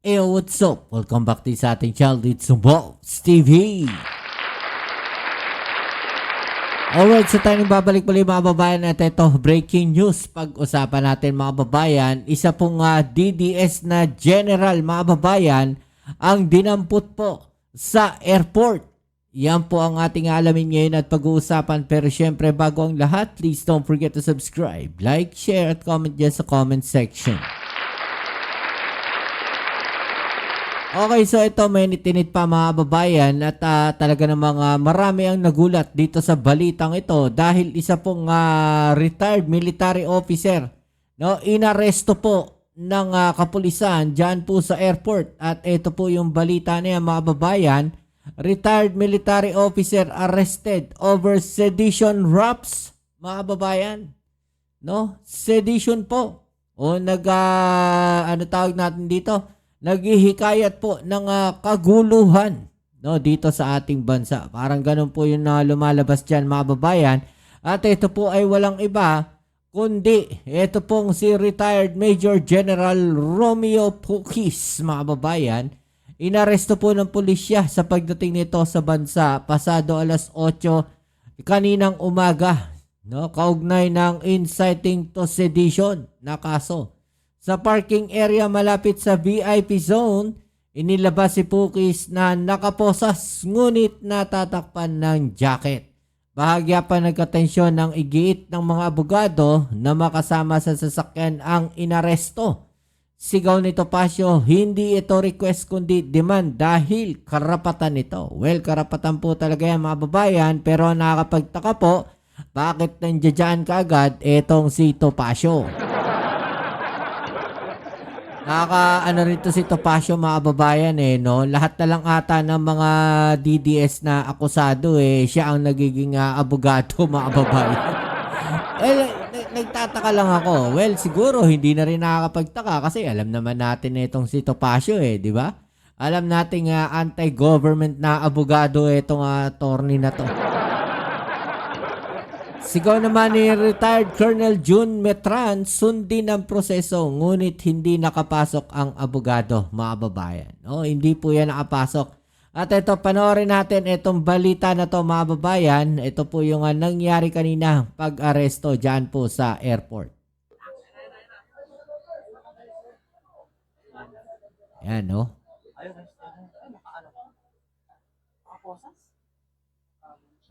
Eyo, what's up? Welcome back to sa ating channel, it's Box TV. Alright, so tayo babalik muli mga babayan at ito, breaking news. Pag-usapan natin mga babayan, isa pong DDS na general mga babayan ang dinampot po sa airport. Yan po ang ating alamin ngayon at pag-uusapan. Pero syempre bago ang lahat, please don't forget to subscribe, like, share at comment dyan sa comment section. Okay, so ito may nitinit pa mga babayan at talaga namang marami ang nagulat dito sa balitang ito dahil isa pong retired military officer, no, inaresto po ng kapulisan dyan po sa airport. At ito po yung balita niya mga babayan, retired military officer arrested over sedition raps mga babayan, no, sedition po o ano tawag natin dito, naghihikayat po ng kaguluhan, no, dito sa ating bansa. Parang ganun po yung lumalabas dyan mga babayan. At ito po ay walang iba kundi ito pong si retired Major General Romeo Pukis mga babayan. Inaresto po ng pulisya sa pagdating nito sa bansa pasado alas 8 kaninang umaga, no, kaugnay ng inciting to sedition na kaso. Sa parking area malapit sa VIP zone, inilabas si Pukis na nakaposas ngunit natatakpan ng jacket. Bahagya pa nagkatensyon ng igiit ng mga abogado na makasama sa sasakyan ang inaresto. Sigaw ni Topacio, hindi ito request kundi demand dahil karapatan ito. Well, karapatan po talaga yan mga babayan, pero nakakapagtaka po, bakit nandiyan kaagad itong si Topacio? Ano rito si Topacio mga babayan no? Lahat na lang ata ng mga DDS na akusado siya ang nagiging abogado mga babayan. Nagtataka lang ako. Well, siguro hindi na rin nakakapagtaka kasi alam naman natin itong si Topacio di ba? Alam nating anti-government na abogado itong attorney na to. Sigaw naman ni retired Colonel June Metran, sundin ang proseso ngunit hindi nakapasok ang abogado mga babayan. No, hindi po yan nakapasok. At ito, panoorin natin itong balita na to mga babayan. Ito po yung nangyari kanina pag-aresto dyan po sa airport. Yan, no?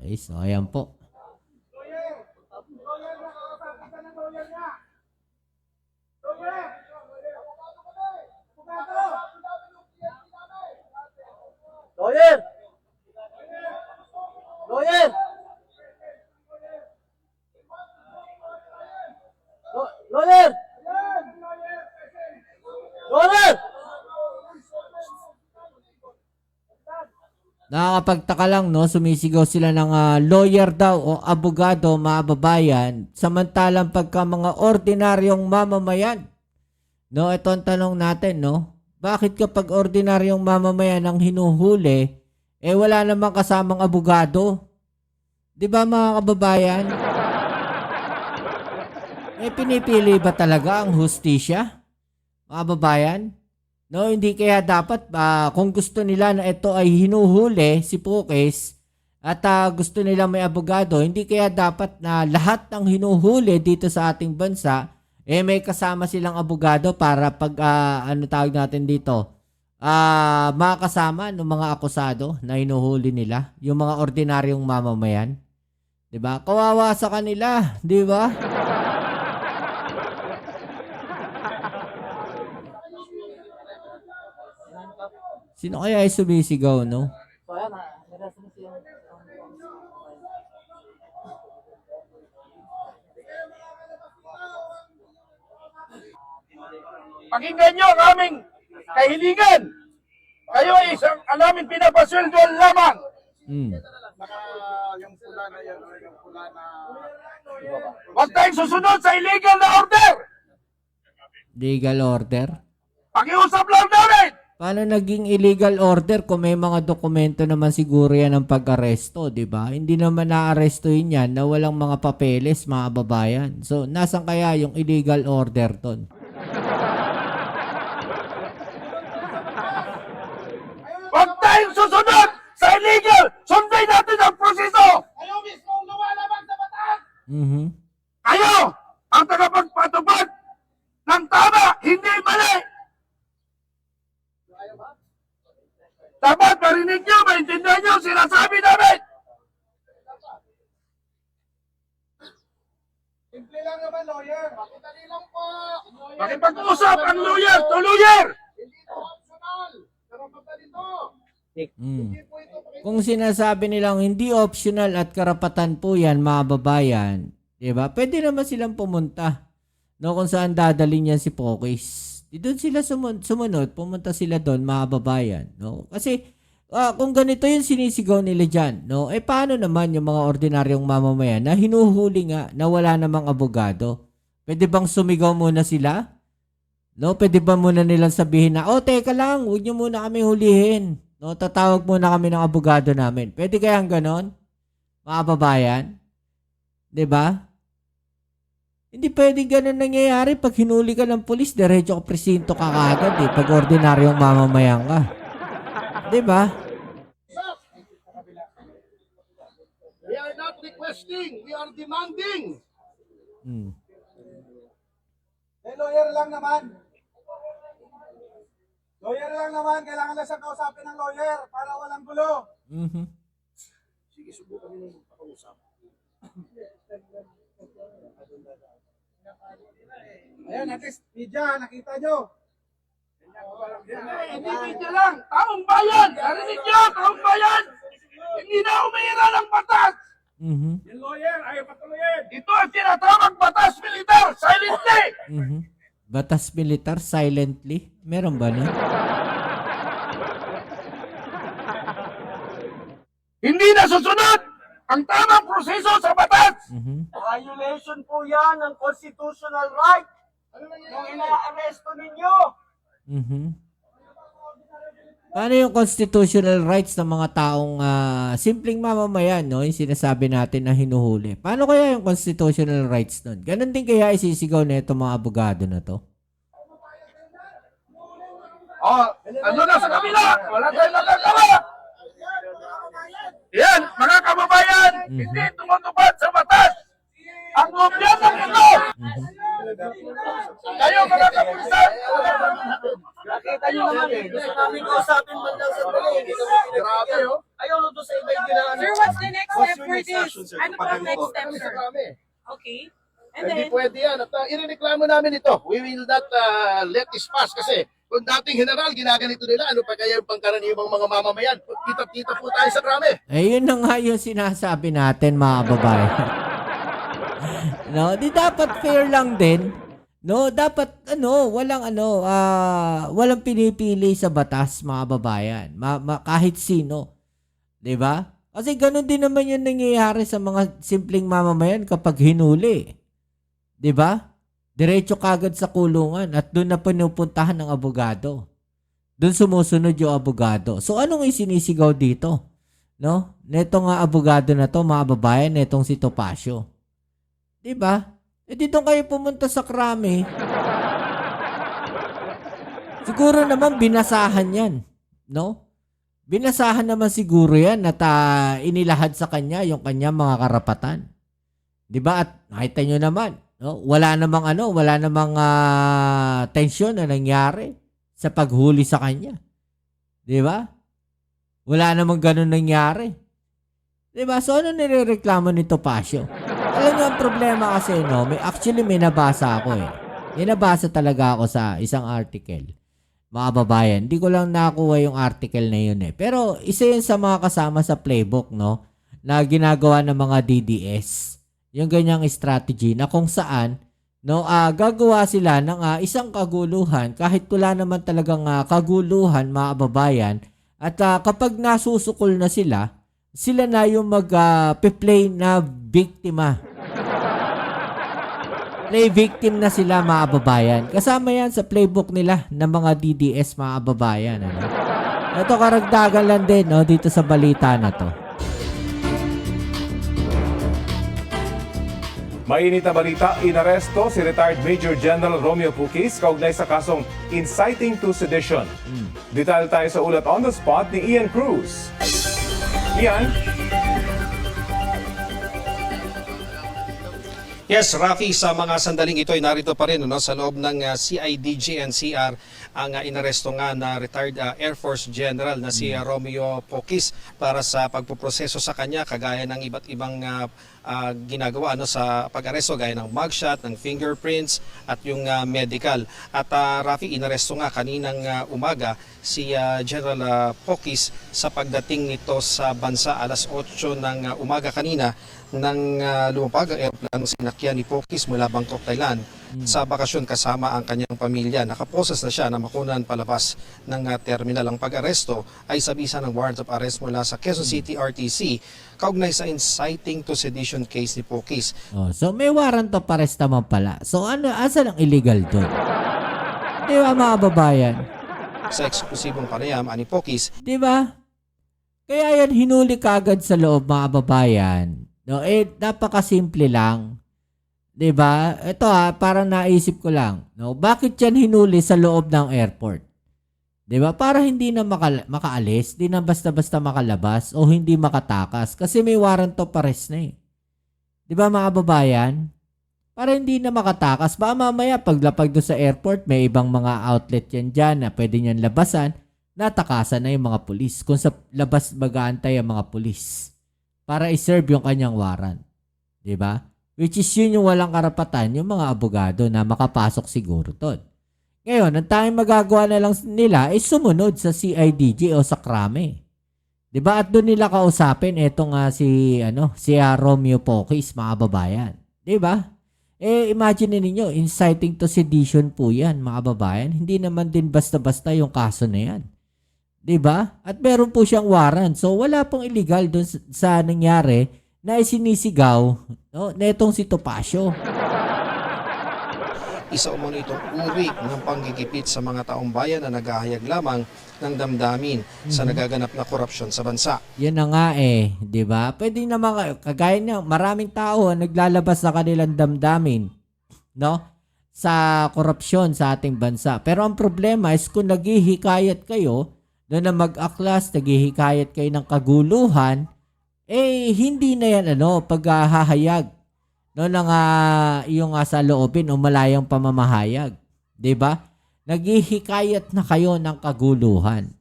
Ay, so ayan po. Lawyer! Lawyer! Lawyer! Lawyer! Nakakapagtaka lang, no, sumisigaw sila ng lawyer daw o abogado mga babayan, samantalang pagka mga ordinaryong mamamayan. No, ito ang tanong natin, no? Bakit kapag ordinaryong mamamayan ang hinuhuli, wala namang kasamang abogado? 'Di ba mga kababayan? Pinipili ba talaga ang hustisya? Mga kababayan? No, hindi kaya dapat kung gusto nila na ito ay hinuhuli si Pukis at gusto nila may abogado, hindi kaya dapat na lahat ng hinuhuli dito sa ating bansa may kasama silang abogado para pag ano tawag natin dito, makasama ng mga akusado na hinuhuli nila, yung mga ordinaryong mamamayan. 'Di ba? Kawawa sa kanila, 'di ba? Sino kaya ay sumisigaw, no? So, ayan niresto na siya. Pakinggan nyo ang aming kahilingan. Kayo ay isang alamin pinapasweldo lamang. Yung pula na yan, yung pula na... Huwag tayong susunod sa illegal na order. Legal order? Pakiusap lang namin. Paano naging illegal order kung may mga dokumento naman siguro yan ng pag-aresto, di ba? Hindi naman na-arestohin yan na walang mga papeles, mga babayan. So, nasan kaya yung illegal order ton? tayong susunod sa illegal. Sundin natin ang proseso. Kayo mismo ang lumalabag sa batas. Kayo ang tagapagpatupad ng tama, hindi mali. Dapat marinig nyo, maintindihan nyo, sinasabi namin. Simple lang naman, lawyer. Makitali lang po. Makipag-usap ang lawyer to lawyer. Hindi ito optional. Karapatan ito. Mm. Hindi po ito pakita. Kung sinasabi nilang hindi optional at karapatan po yan, mga babayan, diba? Pwede naman silang pumunta. No, kung saan dadalhin yan si Pokis. Doon sila sumunod, pumunta sila doon, mga babayan. No? Kasi, kung ganito yung sinisigaw nila dyan, no? Paano naman yung mga ordinaryong mamamayan na hinuhuli nga na wala namang abogado? Pwede bang sumigaw muna sila? No, pwede ba muna nilang sabihin na, teka lang, huwag nyo muna kami hulihin. No, tatawag muna kami ng abogado namin. Pwede kayang ganon? Mga babayan? 'Di ba? Hindi pwedeng ganon nangyayari pag hinuli ka ng pulis, diretso ka presinto ka kaagad pag ordinaryong mamamayan ka. 'Di ba? We are not requesting, we are demanding. Lawyer lang naman. Lawyer lang naman. Kailangan lang siyang kausapin ng lawyer para walang gulo. Sige, subukan nyo magpakausap. Ayan, at least, media, nakita nyo. Hindi media lang, taong bayan! Narinig nyo, taong bayan! Hindi na umihira ng batas! Yung lawyer, ayaw patuloyin. Ito ang tinatawag batas militar, silently! Batas militar silently? Meron ba na? Hindi na susunod ang tamang proseso sa batas! Violation po yan ng constitutional right. Yung ina-aresto ninyo. Paano yung constitutional rights ng mga taong simpleng mamamayan, no? Yung sinasabi natin na hinuhuli. Paano kaya yung constitutional rights nun? Ganon din kaya isisigaw na itong mga abogado na to? Ano na sa kabila? Wala tayong nagagawa! Yan, mga kababayan, hindi tumutupad sa batas! Ang gobyerno ito! Kayo mga kapulisan! Nakita nyo naman gusto namin kausapin man lang sa dali. Hindi naman Grabe, oh. Ayaw nyo doon sa iba yung ginaan. Sir, what's the next step for this? Ano po ang next step, sir? Okay. And Hindi then, pwede yan. At irireklamo namin ito. We will not let this pass kasi kung dating general, ginaganito nila, ano pa kaya yung pangkaraniwang mga mamamayan? Kita-kita po tayo sa krami. Yun na nga yung sinasabi natin, mga babae. No, di dapat fair lang din. No, dapat walang pinipili sa batas, mga babayan. Kahit sino. 'Di ba? Kasi ganoon din naman 'yung nangyayari sa mga simpleng mamamayan kapag hinuli. 'Di ba? Diretso kagad sa kulungan at doon na pinupuntahan ng abogado. Doon sumusunod 'yung abogado. So anong isinisigaw dito? No? Neto nga abogado na 'to, mga babayan, netong si Topacio. 'Di ba? Dito kayo pumunta sa krami. Siguro naman binasahan yan. No? Binasahan naman siguro yan at inilahad sa kanya yung kanya mga karapatan. Diba? At nakita nyo naman. No? Wala namang tensyon na nangyari sa paghuli sa kanya. Diba? Wala namang ganun nangyari. Diba? So ano nirereklamo ni Topacio? Alam niyo ang problema kasi, no? May nabasa ako May nabasa talaga ako sa isang article. Mga babayan, hindi ko lang nakuha yung article na yun Pero isa yun sa mga kasama sa playbook, no? Na ginagawa ng mga DDS. Yung ganyang strategy na kung saan, no? Gagawa sila ng isang kaguluhan kahit wala naman talagang kaguluhan, mga babayan. At kapag nasusukol na sila na yung mag-play na biktima. Play victim na sila, mga babayan. Kasama yan sa playbook nila ng mga DDS, mga babayan. Ano? Ito karagdagan lang din dito sa balita na to. Mainit na balita, inaresto si retired Major General Romeo Puquis kaugnay sa kasong inciting to sedition. Detalye tayo sa ulat on the spot ni Ian Cruz. Ian? Yes, Rafi, sa mga sandaling ito ay narito pa rin sa loob ng CIDG NCR ang inaresto nga na retired Air Force General na si Romeo Puquis para sa pagpoproseso sa kanya kagaya ng iba't ibang ginagawa sa pag-aresto gaya ng mugshot, ng fingerprints at yung medical. At Rafi, inaresto nga kaninang umaga si General Puquis sa pagdating nito sa bansa alas 8 ng umaga kanina nang lumapag ang aeroplano sinakyan ni Puquis mula Bangkok, Thailand sa bakasyon kasama ang kanyang pamilya. Nakaproses na siya na makunan palabas ng terminal. Ang pag-aresto ay sa bisa ng warrant of arrest mula sa Quezon City RTC kaugnay sa inciting to sedition case ni Puquis. Oh, so may warrant of arrest naman pala. So asan ang illegal doon? Di ba mga babayan? Sa eksklusibong panayam ni Puquis, Di ba? Kaya yan hinuli kagad sa loob mga babayan. No, napakasimple lang. 'Di ba? Ito parang naisip ko lang, no, bakit yan hinuli sa loob ng airport? 'Di ba? Para hindi na makaalis, hindi na basta-basta makalabas o hindi makatakas kasi may warrant of arrest na eh. 'Di ba mga babayan? Para hindi na makatakas, ba mamaya paglapag do sa airport, may ibang mga outlet yan dyan na pwede niyan labasan, natakasan na yung mga pulis. Kung sa labas mag-aantay ang mga pulis para i-serve yung kanyang warrant. 'Di ba? Which is yun yung walang karapatan, yung mga abogado na makapasok siguro doon. Ngayon, ang tanging magagawa na lang nila ay sumunod sa CIDG o sa krame. 'Di ba? At doon nila kausapin etong si Romeo Puquis, mga babayan. 'Di ba? Imagine ninyo, inciting to sedition po 'yan, mga babayan. Hindi naman din basta-basta yung kaso na 'yan. 'Di ba? At meron po siyang warrant. So wala pong illegal doon sa nangyari na isinisigaw, no, netong si Topacio. isa umano itong uri ng panggigipit sa mga taong bayan na naghahayag lamang ng damdamin sa nagaganap na korupsyon sa bansa. Yan na nga 'di ba? Pwede naman kagaya niya, maraming tao ang naglalabas sa kanilang damdamin, no? Sa korupsyon sa ating bansa. Pero ang problema is kung naghihikayat kayo na mag-aklas, naghihikayat kayo ng kaguluhan, hindi na yan paghahayag ng iyong sa loobin o malayang pamamahayag. 'Di ba? Naghihikayat na kayo ng kaguluhan.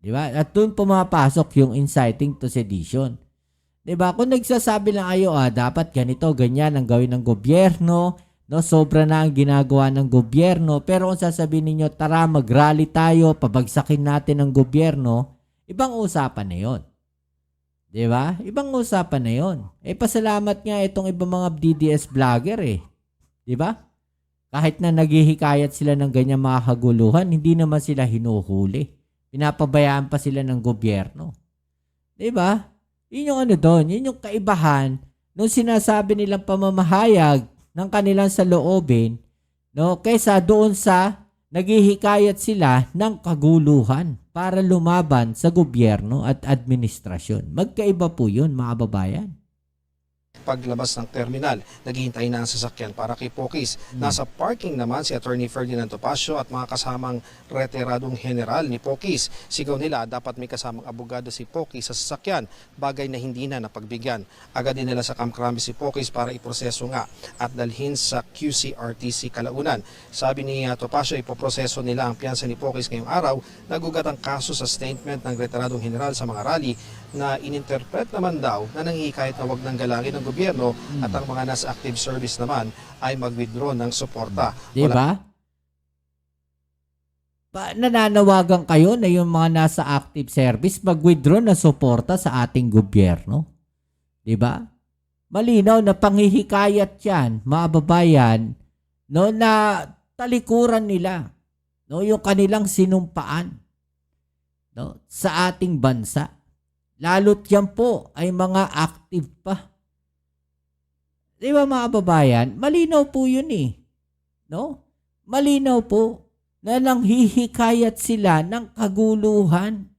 'Di ba? At doon pumapasok yung inciting to sedition. 'Di ba? Kung nagsasabi lang kayo, dapat ganito, ganyan ang gawin ng gobyerno, no, sobra na ang ginagawa ng gobyerno, pero kung sasabihin niyo, tara mag-rally tayo, pabagsakin natin ang gobyerno, ibang usapan na 'yon. 'Di ba? Ibang usapan na 'yon. Pasalamat nga itong ibang mga DDS vlogger 'Di ba? Kahit na naghihikayat sila ng ganyang mga kaguluhan, hindi naman sila hinuhuli. Pinapabayaan pa sila ng gobyerno. 'Di ba? Yun yung doon, yun yung kaibahan nung sinasabi nilang pamamahayag ng kanilang saloobin, no, kaysa doon sa naghihikayat sila ng kaguluhan para lumaban sa gobyerno at administrasyon. Magkaiba po yun, mga babayan. Paglabas ng terminal, naghihintay na ang sasakyan para kay Puquis. Nasa parking naman si Attorney Ferdinand Topacio at mga kasamang retiradong general ni Puquis. Sigaw nila dapat may kasamang abogado si Puquis sa sasakyan, bagay na hindi na napagbigyan. Agad din nila sa kamkrami si Puquis para iproseso nga at dalhin sa QCRTC Kalaunan. Sabi ni Topacio, ipoproseso nila ang piyansa ni Puquis ngayong araw. Nagugat ang kaso sa statement ng retiradong general sa mga rally na ininterpret naman daw na nanghihikayat na wag nang galangin ng gobyerno at ang mga nasa active service naman ay mag-withdraw ng suporta. Diba? Nananawagan kayo na yung mga nasa active service mag-withdraw ng suporta sa ating gobyerno. Diba? Malinaw na panghihikayat yan, mga babayan, no, na talikuran nila, no, yung kanilang sinumpaan, no, sa ating bansa. Lalo't yan po ay mga active pa. Di ba mga babayan? Malinaw po yun no? Malinaw po na nanghihikayat sila ng kaguluhan.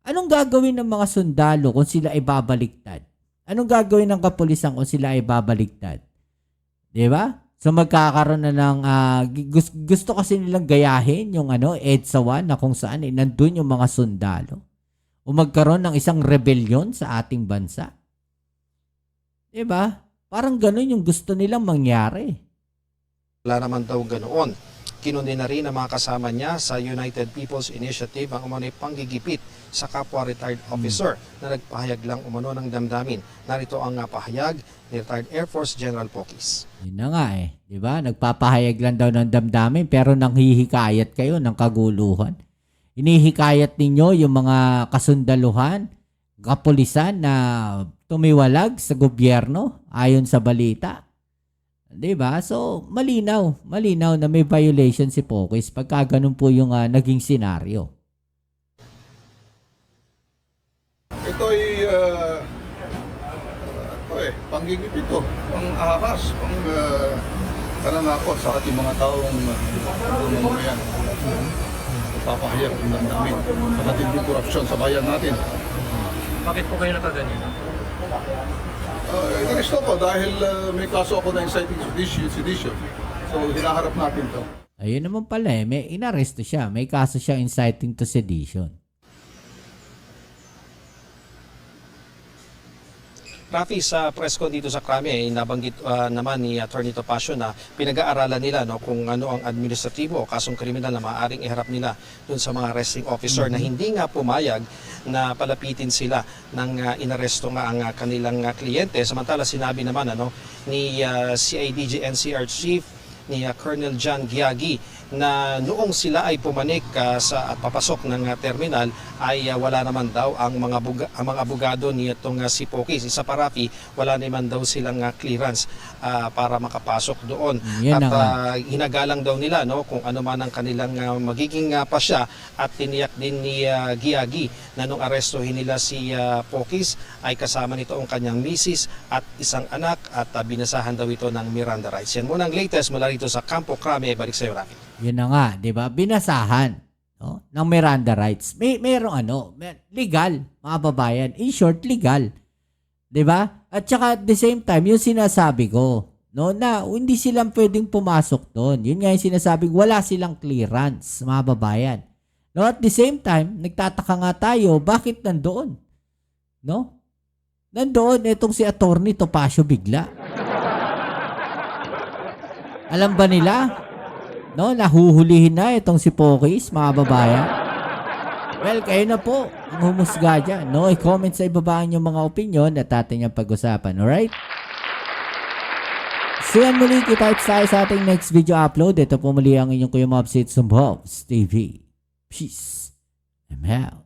Anong gagawin ng mga sundalo kung sila ay babaliktad? Anong gagawin ng kapulisan kung sila ay babaliktad? 'Di ba? So magkakaroon na ng gusto kasi nilang gayahin yung EDSA 1 na kung saan nandun yung mga sundalo. O magkaroon ng isang rebellion sa ating bansa. 'Di ba? Parang ganun yung gusto nilang mangyari. Wala naman daw ganoon. Kinundi na rin ang mga kasama niya sa United People's Initiative ang umano'y panggigipit sa kapwa retired officer na nagpahayag lang umano ng damdamin. Narito ang pahayag ni retired Air Force General Pokis. Yun na nga eh. 'Di ba? Nagpapahayag lang daw ng damdamin pero nanghihikayat kayo ng kaguluhan. Inihikayat ninyo yung mga kasundaluhan, kapulisan na tumiwalag sa gobyerno ayon sa balita. 'Di ba? So, malinaw na may violation si Pokis pagka ganun po yung naging senaryo. Ito'y panggigipit ito, pang-ahas, pananakot sa ating mga taong mamamayan. Papahayag ng damdamin sa matinding korupsyon sa bayan natin. Bakit po kayo nakaganyan? Inaresto ko dahil may kaso ako na inciting sedition. So, hinaharap natin ito. Ayun naman pala eh. May inaresto siya. May kaso siya inciting to sedition. Rafi, sa press con dito sa Krame, nabanggit naman ni Attorney Topacio na pinag-aaralan nila kung ano ang administratibo o kasong kriminal na maaaring iharap nila dun sa mga arresting officer na hindi nga pumayag na palapitin sila ng inaresto nga ang kanilang kliyente. Samantala sinabi naman ni CIDG NCR Chief ni Colonel John Giagi na noong sila ay pumanik at papasok ng terminal ay wala naman daw ang mga abogado ni itong si Pokis. Isa pa, Rafi, wala naman daw silang clearance para makapasok doon. Yan At hinagalang daw nila kung ano man ang kanilang magiging pasya at tiniyak din ni Giagi na nung arestohin nila si Pokis ay kasama nito ang kanyang misis at isang anak at binasahan daw ito ng Miranda rights. Yan muna ang latest mula rito sa Campo Crame. Balik sa iyo, Rafi. Yun na nga, 'di ba? Binasahan, ng Miranda rights. Merong legal, mga babayan. In short, legal. 'Di ba? At saka at the same time, yung sinasabi ko, na hindi silang pwedeng pumasok doon. Yun nga yung sinasabi, wala silang clearance, mga babayan. At the same time, nagtataka nga tayo, bakit nandoon? Nandoon itong si Attorney Topacio bigla. Alam ba nila? Nahuhulihin na itong si Pokis, mga babayan. Well, kayo na po ang humusga dyan. I-comment sa ibabaan yung mga opinion at ating yung pag-usapan. Alright? So yan muli, kita tayo sa ating next video upload. Ito po muli ang inyong Kuya Mobs, It's Mobs TV. Peace. I'm out.